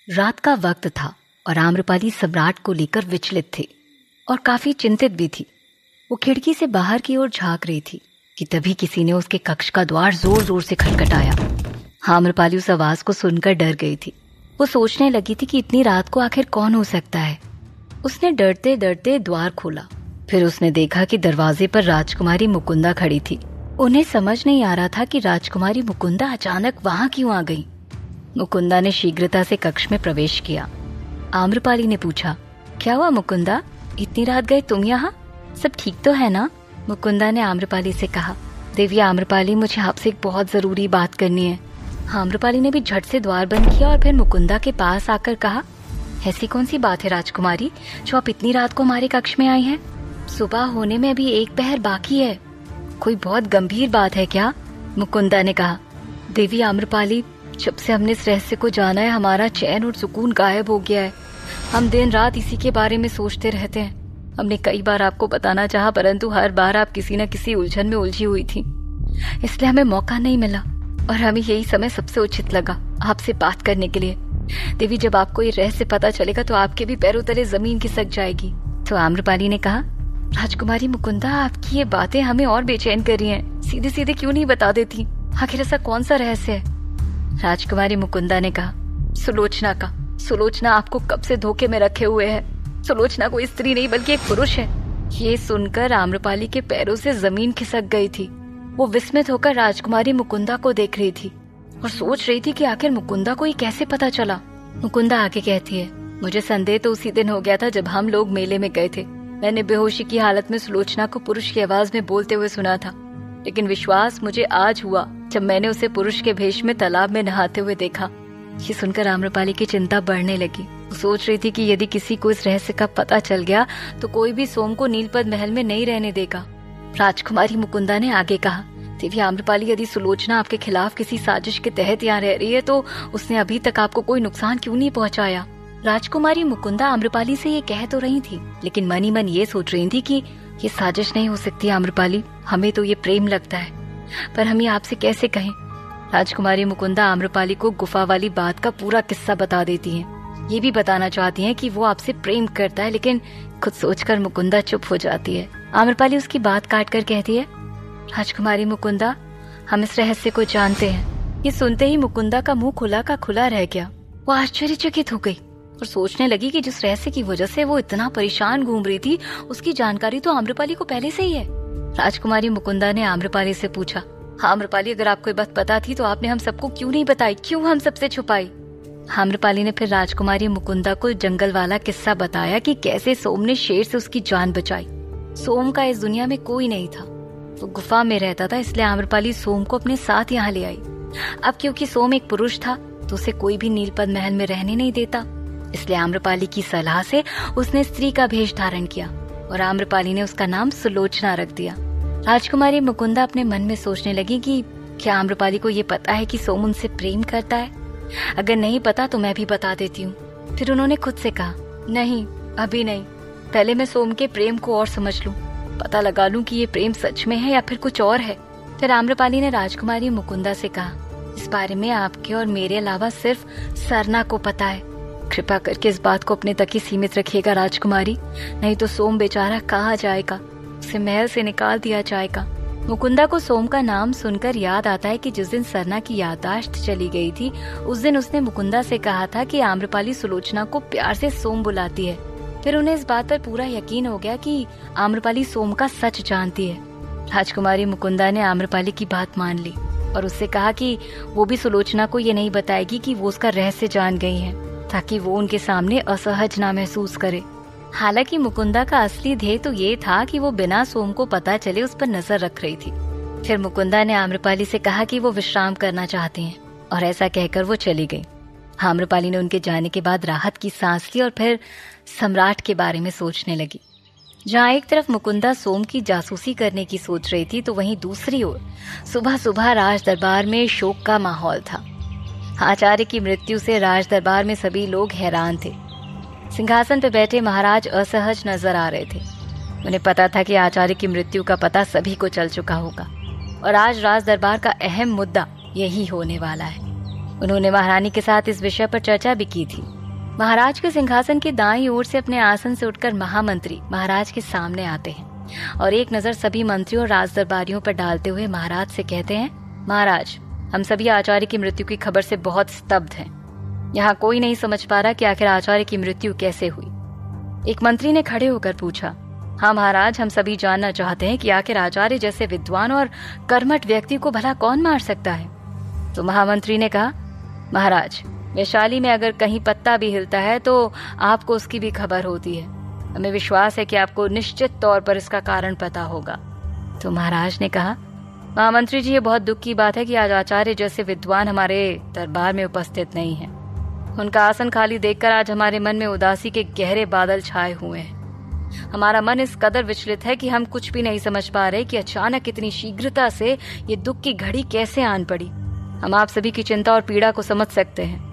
रात का वक्त था और आम्रपाली सम्राट को लेकर विचलित थी और काफी चिंतित भी थी। वो खिड़की से बाहर की ओर झांक रही थी कि तभी किसी ने उसके कक्ष का द्वार जोर जोर से खटखटाया। आम्रपाली उस आवाज को सुनकर डर गई थी। वो सोचने लगी थी कि इतनी रात को आखिर कौन हो सकता है। उसने डरते डरते द्वार खोला। फिर उसने देखा कि दरवाजे पर राजकुमारी मुकुंदा खड़ी थी। उन्हें समझ नहीं आ रहा था कि राजकुमारी मुकुंदा अचानक वहां क्यों आ गई। मुकुंदा ने शीघ्रता से कक्ष में प्रवेश किया। आम्रपाली ने पूछा, क्या हुआ मुकुंदा, इतनी रात गए तुम यहाँ? सब ठीक तो है ना? मुकुंदा ने आम्रपाली से कहा। देवी आम्रपाली, मुझे आपसे एक बहुत जरूरी बात करनी है। आम्रपाली ने भी झट से द्वार बंद किया और फिर मुकुंदा के पास आकर कहा, ऐसी कौन सी बात है राजकुमारी जो आप इतनी रात को हमारे कक्ष में आई हैं? सुबह होने में अभी एक पहर बाकी है। कोई बहुत गंभीर बात है क्या? मुकुंदा ने कहा। देवी आम्रपाली, जब से हमने इस रहस्य को जाना है हमारा चैन और सुकून गायब हो गया है। हम दिन रात इसी के बारे में सोचते रहते हैं। हमने कई बार आपको बताना चाहा, परंतु हर बार आप किसी न किसी उलझन में उलझी हुई थी, इसलिए हमें मौका नहीं मिला और हमें यही समय सबसे उचित लगा आपसे बात करने के लिए। देवी, जब आपको ये रहस्य पता चलेगा तो आपके भी पैरों तले जमीन खिसक जाएगी। तो आम्रपाली ने कहा, राजकुमारी मुकुंदा, आपकी ये बातें हमें और बेचैन कर रही हैं। सीधे सीधे क्यों नहीं बता देती? आखिर ऐसा कौन सा रहस्य है? राजकुमारी मुकुंदा ने कहा, सुलोचना का। सुलोचना आपको कब से धोखे में रखे हुए है। सुलोचना कोई स्त्री नहीं बल्कि एक पुरुष है। ये सुनकर आम्रपाली के पैरों से जमीन खिसक गई थी। वो विस्मित होकर राजकुमारी मुकुंदा को देख रही थी और सोच रही थी कि आखिर मुकुंदा को ये कैसे पता चला। मुकुंदा आगे कहती है, मुझे संदेह तो उसी दिन हो गया था जब हम लोग मेले में गए थे। मैंने बेहोशी की हालत में सुलोचना को पुरुष की आवाज में बोलते हुए सुना था, लेकिन विश्वास मुझे आज हुआ जब मैंने उसे पुरुष के भेष में तालाब में नहाते हुए देखा। ये सुनकर आम्रपाली की चिंता बढ़ने लगी। वो सोच रही थी कि यदि किसी को इस रहस्य का पता चल गया तो कोई भी सोम को नीलपत महल में नहीं रहने देगा। राजकुमारी मुकुंदा ने आगे कहा, देवी आम्रपाली, यदि सुलोचना आपके खिलाफ किसी साजिश के तहत यहाँ रह रही है तो उसने अभी तक आपको कोई नुकसान क्यों नहीं पहुँचाया? राजकुमारी मुकुंदा आम्रपाली से ये कह तो रही थी, लेकिन मन ही मन ये सोच रही थी कि ये साजिश नहीं हो सकती आम्रपाली, हमें तो ये प्रेम लगता है, पर हम ये आपसे कैसे कहें? राजकुमारी मुकुंदा आम्रपाली को गुफा वाली बात का पूरा किस्सा बता देती हैं। ये भी बताना चाहती हैं कि वो आपसे प्रेम करता है, लेकिन खुद सोचकर मुकुंदा चुप हो जाती है। आम्रपाली उसकी बात काट कर कहती है, राजकुमारी मुकुंदा, हम इस रहस्य को जानते हैं। ये सुनते ही मुकुंदा का मुंह खुला का खुला रह गया। वो आश्चर्यचकित हो गई और सोचने लगी कि जिस रहस्य की वजह से वो इतना परेशान घूम रही थी उसकी जानकारी तो आम्रपाली को पहले से ही है। राजकुमारी मुकुंदा ने आम्रपाली से पूछा, आम्रपाली, अगर आपको ये बात पता थी तो आपने हम सबको क्यों नहीं बताई? क्यों हम सबसे छुपाई? आम्रपाली ने फिर राजकुमारी मुकुंदा को जंगल वाला किस्सा बताया कि कैसे सोम ने शेर से उसकी जान बचाई। सोम का इस दुनिया में कोई नहीं था, वो गुफा में रहता था, इसलिए आम्रपाली सोम को अपने साथ यहाँ ले आई। अब क्योंकि सोम एक पुरुष था तो उसे कोई भी नीलपत महल में रहने नहीं देता, इसलिए आम्रपाली की सलाह से उसने स्त्री का भेष धारण किया और आम्रपाली ने उसका नाम सुलोचना रख दिया। राजकुमारी मुकुंदा अपने मन में सोचने लगी कि क्या आम्रपाली को ये पता है कि सोम उनसे प्रेम करता है? अगर नहीं पता तो मैं भी बता देती हूँ। फिर उन्होंने खुद से कहा, नहीं, अभी नहीं, पहले मैं सोम के प्रेम को और समझ लूं, पता लगा लूं कि ये प्रेम सच में है या फिर कुछ और है। फिर आम्रपाली ने राजकुमारी मुकुंदा से कहा, इस बारे में आपके और मेरे अलावा सिर्फ सरना को पता है। कृपा करके इस बात को अपने तक ही सीमित रखिएगा राजकुमारी, नहीं तो सोम बेचारा कहाँ जाएगा, उसे महल से निकाल दिया जाएगा। मुकुंदा को सोम का नाम सुनकर याद आता है कि जिस दिन सरना की याददाश्त चली गई थी उस दिन उसने मुकुंदा से कहा था कि आम्रपाली सुलोचना को प्यार से सोम बुलाती है। फिर उन्हें इस बात पर पूरा यकीन हो गया कि आम्रपाली सोम का सच जानती है। राजकुमारी मुकुंदा ने आम्रपाली की बात मान ली और उससे कहा कि वो भी सुलोचना को ये नहीं बताएगी कि वो उसका रहस्य जान गई है, ताकि वो उनके सामने असहज ना महसूस करे। हालांकि मुकुंदा का असली ध्येय तो ये था कि वो बिना सोम को पता चले उस पर नजर रख रही थी। फिर मुकुंदा ने आम्रपाली से कहा कि वो विश्राम करना चाहती हैं और ऐसा कहकर वो चली गई। आम्रपाली ने उनके जाने के बाद राहत की सांस ली और फिर सम्राट के बारे में सोचने लगी। जहाँ एक तरफ मुकुंदा सोम की जासूसी करने की सोच रही थी तो वहीं दूसरी ओर सुबह सुबह राज दरबार में शोक का माहौल था। आचार्य की मृत्यु से राज दरबार में सभी लोग हैरान थे। सिंहासन पर बैठे महाराज असहज नजर आ रहे थे। उन्हें पता था कि आचार्य की मृत्यु का पता सभी को चल चुका होगा और आज राज दरबार का अहम मुद्दा यही होने वाला है। उन्होंने महारानी के साथ इस विषय पर चर्चा भी की थी। महाराज के सिंहासन के दाईं ओर से अपने आसन से उठकर महामंत्री महाराज के सामने आते हैं और एक नजर सभी मंत्रियों और राज दरबारियों पर डालते हुए महाराज से कहते हैं, महाराज, हम सभी आचार्य की मृत्यु की खबर से बहुत स्तब्ध हैं। यहाँ कोई नहीं समझ पा रहा कि आखिर आचार्य की मृत्यु कैसे हुई। एक मंत्री ने खड़े होकर पूछा, हाँ महाराज, हम सभी जानना चाहते हैं कि आखिर आचार्य जैसे विद्वान और कर्मठ व्यक्ति को भला कौन मार सकता है। तो महामंत्री ने कहा, महाराज, वैशाली में अगर कहीं पत्ता भी हिलता है तो आपको उसकी भी खबर होती है। हमें विश्वास है कि आपको निश्चित तौर पर इसका कारण पता होगा। तो महाराज ने कहा, महामंत्री जी, ये बहुत दुख की बात है कि आज आचार्य जैसे विद्वान हमारे दरबार में उपस्थित नहीं हैं। उनका आसन खाली देखकर आज हमारे मन में उदासी के गहरे बादल छाए हुए हैं। हमारा मन इस कदर विचलित है कि हम कुछ भी नहीं समझ पा रहे कि अचानक इतनी शीघ्रता से ये दुख की घड़ी कैसे आन पड़ी। हम आप सभी की चिंता और पीड़ा को समझ सकते हैं।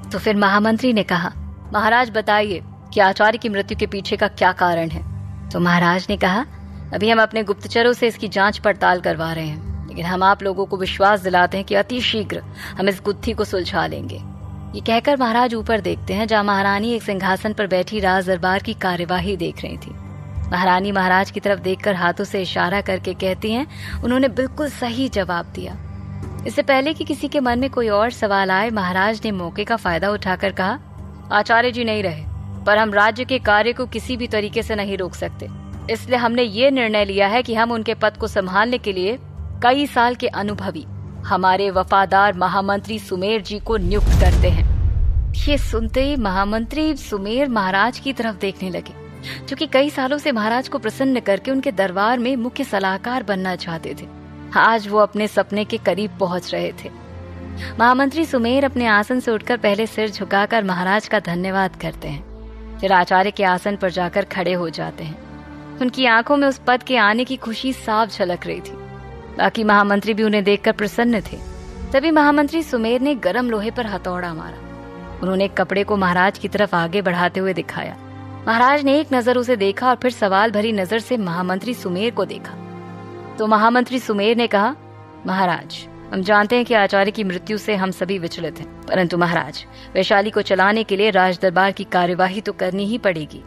तो फिर महामंत्री ने कहा, महाराज बताइए कि आचार्य की मृत्यु के पीछे का क्या कारण है। तो महाराज ने कहा, अभी हम अपने गुप्तचरों से इसकी जांच पड़ताल करवा रहे हैं, लेकिन हम आप लोगों को विश्वास दिलाते हैं कि अति शीघ्र हम इस गुत्थी को सुलझा लेंगे। ये कहकर महाराज ऊपर देखते हैं, जहाँ महारानी एक सिंहासन पर बैठी राज दरबार की कार्यवाही देख रही थी। महारानी महाराज की तरफ देखकर हाथों से इशारा करके कहती हैं, उन्होंने बिल्कुल सही जवाब दिया। इससे पहले कि किसी के मन में कोई और सवाल आए, महाराज ने मौके का फायदा उठाकर कहा, आचार्य जी नहीं रहे, पर हम राज्य के कार्य को किसी भी तरीके से नहीं रोक सकते। इसलिए हमने ये निर्णय लिया है कि हम उनके पद को संभालने के लिए कई साल के अनुभवी हमारे वफादार महामंत्री सुमेर जी को नियुक्त करते हैं। ये सुनते ही महामंत्री सुमेर महाराज की तरफ देखने लगे, जो कि कई सालों से महाराज को प्रसन्न करके उनके दरबार में मुख्य सलाहकार बनना चाहते थे। आज वो अपने सपने के करीब पहुंच रहे थे। महामंत्री सुमेर अपने आसन से उठकर पहले सिर झुकाकर महाराज का धन्यवाद करते हैं, फिर आचार्य के आसन पर जाकर खड़े हो जाते हैं। उनकी आंखों में उस पद के आने की खुशी साफ झलक रही थी। बाकी महामंत्री भी उन्हें देखकर प्रसन्न थे। तभी महामंत्री सुमेर ने गरम लोहे पर हथौड़ा मारा। उन्होंने एक कपड़े को महाराज की तरफ आगे बढ़ाते हुए दिखाया। महाराज ने एक नजर उसे देखा और फिर सवाल भरी नजर से महामंत्री सुमेर को देखा। तो महामंत्री सुमेर ने कहा, महाराज, हम जानते हैं कि आचार्य की मृत्यु से हम सभी विचलित हैं, परंतु महाराज, वैशाली को चलाने के लिए राज दरबार की कार्यवाही तो करनी ही पड़ेगी।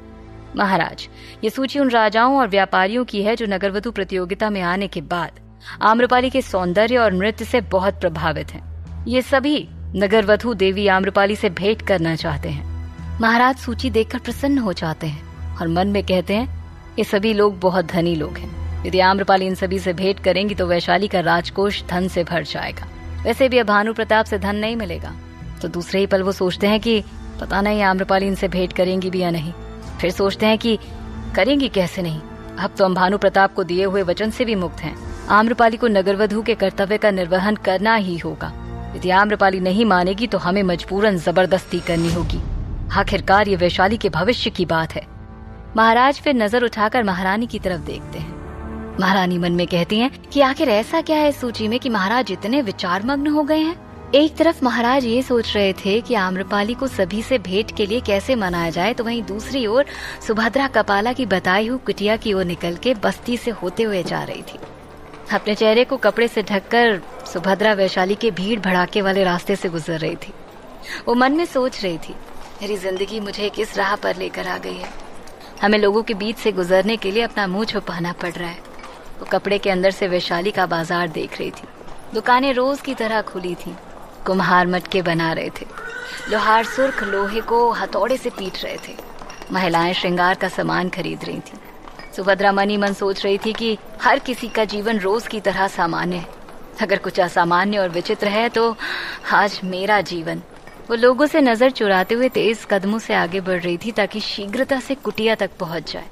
महाराज, ये सूची उन राजाओं और व्यापारियों की है जो नगरवधु प्रतियोगिता में आने के बाद आम्रपाली के सौंदर्य और नृत्य से बहुत प्रभावित हैं। ये सभी नगरवधु देवी आम्रपाली से भेंट करना चाहते हैं। महाराज सूची देखकर प्रसन्न हो जाते हैं और मन में कहते हैं, ये सभी लोग बहुत धनी लोग हैं। यदि आम्रपाली इन सभी से भेंट करेंगी तो वैशाली का राजकोष धन से भर जाएगा। वैसे भी अब भानु प्रताप से धन नहीं मिलेगा। तो दूसरे ही पल वो सोचते हैं कि पता नहीं आम्रपाली इनसे भेंट करेंगी भी या नहीं। फिर सोचते हैं कि करेंगी कैसे नहीं, अब तो हम भानु प्रताप को दिए हुए वचन से भी मुक्त हैं। आम्रपाली को नगरवधु के कर्तव्य का निर्वहन करना ही होगा। यदि आम्रपाली नहीं मानेगी तो हमें मजबूरन जबरदस्ती करनी होगी। आखिरकार ये वैशाली के भविष्य की बात है। महाराज फिर नजर उठाकर महारानी की तरफ देखते हैं। महारानी मन में कहती हैं कि आखिर ऐसा क्या है इस सूची में कि महाराज इतने विचारमग्न हो गए हैं। एक तरफ महाराज ये सोच रहे थे कि आम्रपाली को सभी से भेंट के लिए कैसे मनाया जाए, तो वहीं दूसरी ओर सुभद्रा कपाला की बताई हुई कुटिया की ओर निकल के बस्ती से होते हुए जा रही थी। अपने चेहरे को कपड़े से ढककर सुभद्रा वैशाली के भीड़ भड़ाके वाले रास्ते से गुजर रही थी। वो मन में सोच रही थी, मेरी जिंदगी मुझे किस राह पर लेकर आ गई है। हमें लोगों के बीच से गुजरने के लिए अपना मुंह छुपाना पड़ रहा है। वो कपड़े के अंदर से वैशाली का बाजार देख रही थी। दुकानें रोज की तरह खुली थी। कुम्हार मटके बना रहे थे, लोहार सुर्ख लोहे को हथौड़े से पीट रहे थे। महिलाएं श्रृंगार का सामान खरीद रही थी। सुभद्रा मन ही मन सोच रही थी कि हर किसी का जीवन रोज की तरह सामान्य है। अगर कुछ असामान्य और विचित्र है तो आज मेरा जीवन। वो लोगों से नजर चुराते हुए तेज कदमों से आगे बढ़ रही थी ताकि शीघ्रता से कुटिया तक पहुंच जाए।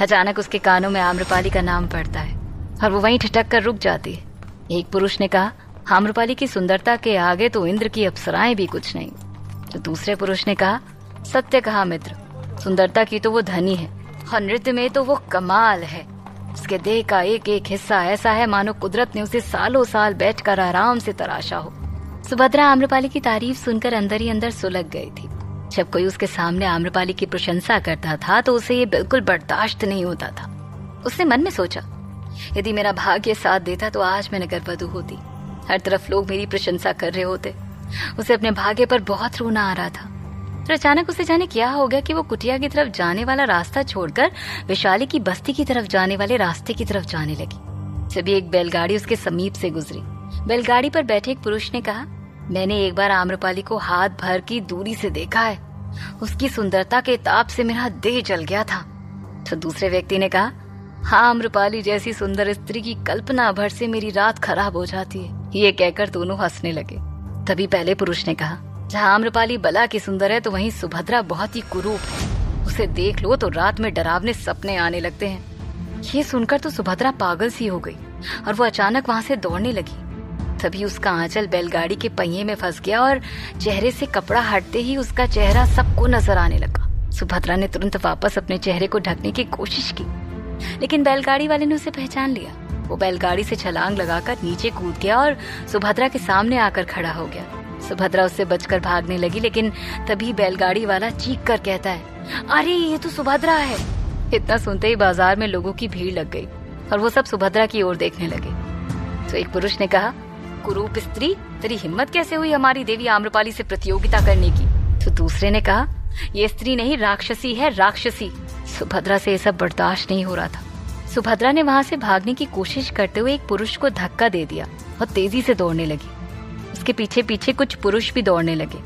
अचानक उसके कानों में आम्रपाली का नाम पड़ता है और वो वहीं ठिठक कर रुक जाती है। एक पुरुष ने कहा, आम्रपाली की सुंदरता के आगे तो इंद्र की अप्सराएं भी कुछ नहीं। तो दूसरे पुरुष ने कहा, सत्य कहा मित्र, सुंदरता की तो वो धनी है और नृत्य में तो वो कमाल है। उसके देह का एक एक हिस्सा ऐसा है मानो कुदरत ने उसे सालों साल बैठकर आराम से तराशा हो। सुभद्रा आम्रपाली की तारीफ सुनकर अंदर ही अंदर सुलग गई थी। जब कोई उसके सामने आम्रपाली की प्रशंसा करता था तो उसे ये बिल्कुल बर्दाश्त नहीं होता था। उसने मन में सोचा, यदि मेरा भाग्य साथ देता तो आज मैं नगरवधु होती। हर तरफ लोग मेरी प्रशंसा कर रहे होते। उसे अपने भाग्य पर बहुत रोना आ रहा था। फिर अचानक उसे जाने क्या हो गया कि वो कुटिया की तरफ जाने वाला रास्ता छोड़कर वैशाली की बस्ती की तरफ जाने वाले रास्ते की तरफ जाने लगी। जब एक बैलगाड़ी उसके समीप से गुजरी, बैलगाड़ी पर बैठे एक पुरुष ने कहा, मैंने एक बार आम्रपाली को हाथ भर की दूरी से देखा है। उसकी सुंदरता के ताप से मेरा देह जल गया था। तो दूसरे व्यक्ति ने कहा, हाँ, आम्रपाली जैसी सुंदर स्त्री की कल्पना भर से मेरी रात खराब हो जाती है। ये कहकर दोनों हंसने लगे। तभी पहले पुरुष ने कहा, जहाँ आम्रपाली बला की सुंदर है तो वहीं सुभद्रा बहुत ही कुरूप है। उसे देख लो तो रात में डरावने सपने आने लगते हैं। ये सुनकर तो सुभद्रा पागल सी हो गई और वो अचानक वहां से दौड़ने लगी। तभी उसका आंचल बैलगाड़ी के पहिए में फंस गया और चेहरे से कपड़ा हटते ही उसका चेहरा सबको नजर आने लगा। सुभद्रा ने तुरंत वापस अपने चेहरे को ढकने की कोशिश की, लेकिन बैलगाड़ी वाले ने उसे पहचान लिया। वो बैलगाड़ी से छलांग लगाकर नीचे कूद गया और सुभद्रा के सामने आकर खड़ा हो गया। सुभद्रा उससे बचकर भागने लगी, लेकिन तभी बैलगाड़ी वाला चीख कर कहता है, अरे ये तो सुभद्रा है। इतना सुनते ही बाजार में लोगों की भीड़ लग गई और वो सब सुभद्रा की ओर देखने लगे। तो एक पुरुष ने कहा, कुरूप स्त्री, तेरी हिम्मत कैसे हुई हमारी देवी आम्रपाली से प्रतियोगिता करने की? तो दूसरे ने कहा, ये स्त्री नहीं, राक्षसी है, राक्षसी। सुभद्रा से ये सब बर्दाश्त नहीं हो रहा था। सुभद्रा ने वहां से भागने की कोशिश करते हुए एक पुरुष को धक्का दे दिया और तेजी से दौड़ने लगी। उसके पीछे पीछे कुछ पुरुष भी दौड़ने लगे।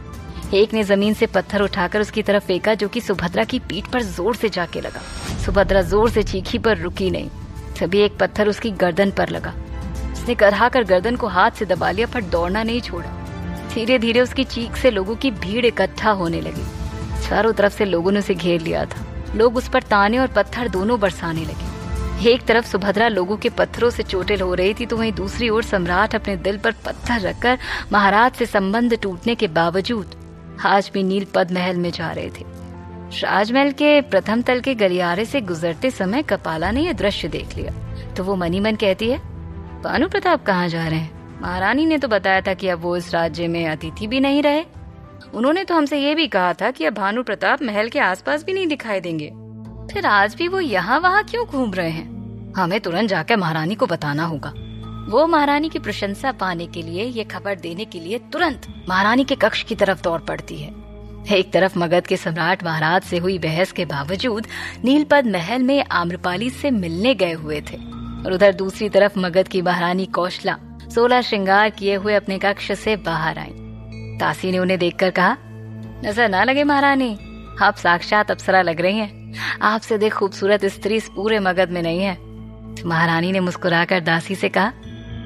एक ने जमीन से पत्थर उठाकर उसकी तरफ फेंका, जो कि सुभद्रा की पीठ पर जोर से जाके लगा। सुभद्रा जोर से चीखी पर रुकी नहीं। तभी एक पत्थर उसकी गर्दन पर लगा। उसने कराकर गर्दन को हाथ से दबा लिया, पर दौड़ना नहीं छोड़ा। धीरे धीरे उसकी चीख से लोगों की भीड़ इकट्ठा होने लगी। चारों तरफ से लोगों ने उसे घेर लिया था। लोग उस पर ताने और पत्थर दोनों बरसाने लगे। एक तरफ सुभद्रा लोगों के पत्थरों से चोटिल हो रही थी, तो वहीं दूसरी ओर सम्राट अपने दिल पर पत्थर रखकर महाराज से संबंध टूटने के बावजूद आज भी नीलपद्म महल में जा रहे थे। राजमहल के प्रथम तल के गलियारे से गुजरते समय कपाला ने यह दृश्य देख लिया, तो वो मनी मन कहती है, भानु प्रताप कहाँ जा रहे हैं? महारानी ने तो बताया था कि अब वो इस राज्य में अतिथि भी नहीं रहे। उन्होंने तो हमसे ये भी कहा था कि अब भानु प्रताप महल के आसपास भी नहीं दिखाई देंगे। फिर आज भी वो यहाँ वहाँ क्यों घूम रहे हैं? हमें तुरंत जाकर महारानी को बताना होगा। वो महारानी की प्रशंसा पाने के लिए, ये खबर देने के लिए तुरंत महारानी के कक्ष की तरफ दौड़ पड़ती है। एक तरफ मगध के सम्राट महाराज से हुई बहस के बावजूद नीलपद्म महल में आम्रपाली से मिलने गए हुए थे, और उधर दूसरी तरफ मगध की महारानी कौशला 16 श्रृंगार किए हुए अपने कक्ष से बाहर आई। दासी ने उन्हें देखकर कहा, नजर ना लगे महारानी, आप साक्षात अप्सरा लग रही हैं। आपसे देख खूबसूरत स्त्री इस पूरे मगध में नहीं है। तो महारानी ने मुस्कुराकर दासी से कहा,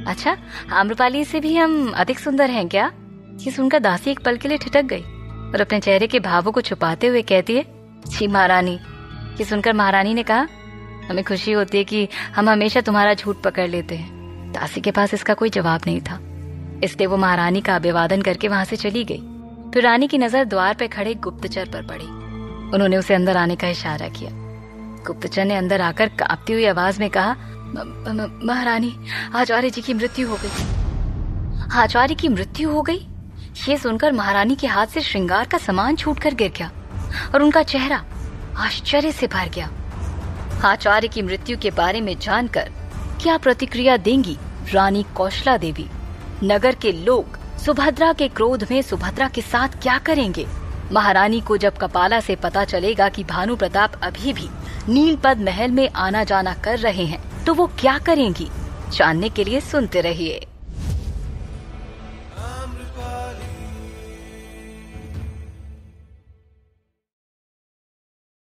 अच्छा, आम्रपाली से भी हम अधिक सुंदर हैं क्या? ये सुनकर दासी एक पल के लिए ठिठक गई और अपने चेहरे के भावों को छुपाते हुए कहती है, जी महारानी। ये सुनकर महारानी ने कहा, हमें खुशी होती है कि हम हमेशा तुम्हारा झूठ पकड़ लेते हैं। दासी के पास इसका कोई जवाब नहीं था, इसलिए वो महारानी का अभिवादन करके वहां से चली गई। फिर रानी की नजर द्वार पे खड़े गुप्तचर पर पड़ी। उन्होंने उसे अंदर आने का इशारा किया। गुप्तचर ने अंदर आकर कांपती हुई आवाज में कहा, महारानी, आचार्य जी की मृत्यु हो गई। आचार्य की मृत्यु हो गई? ये सुनकर महारानी के हाथ से श्रृंगार का सामान छूटकर गिर गया और उनका चेहरा आश्चर्य से भर गया। आचार्य की मृत्यु के बारे में जानकर क्या प्रतिक्रिया देंगी रानी कौशला देवी? नगर के लोग सुभद्रा के क्रोध में सुभद्रा के साथ क्या करेंगे? महारानी को जब कपाला से पता चलेगा कि भानु प्रताप अभी भी नीलपद्म महल में आना जाना कर रहे हैं, तो वो क्या करेंगी? जानने के लिए सुनते रहिए।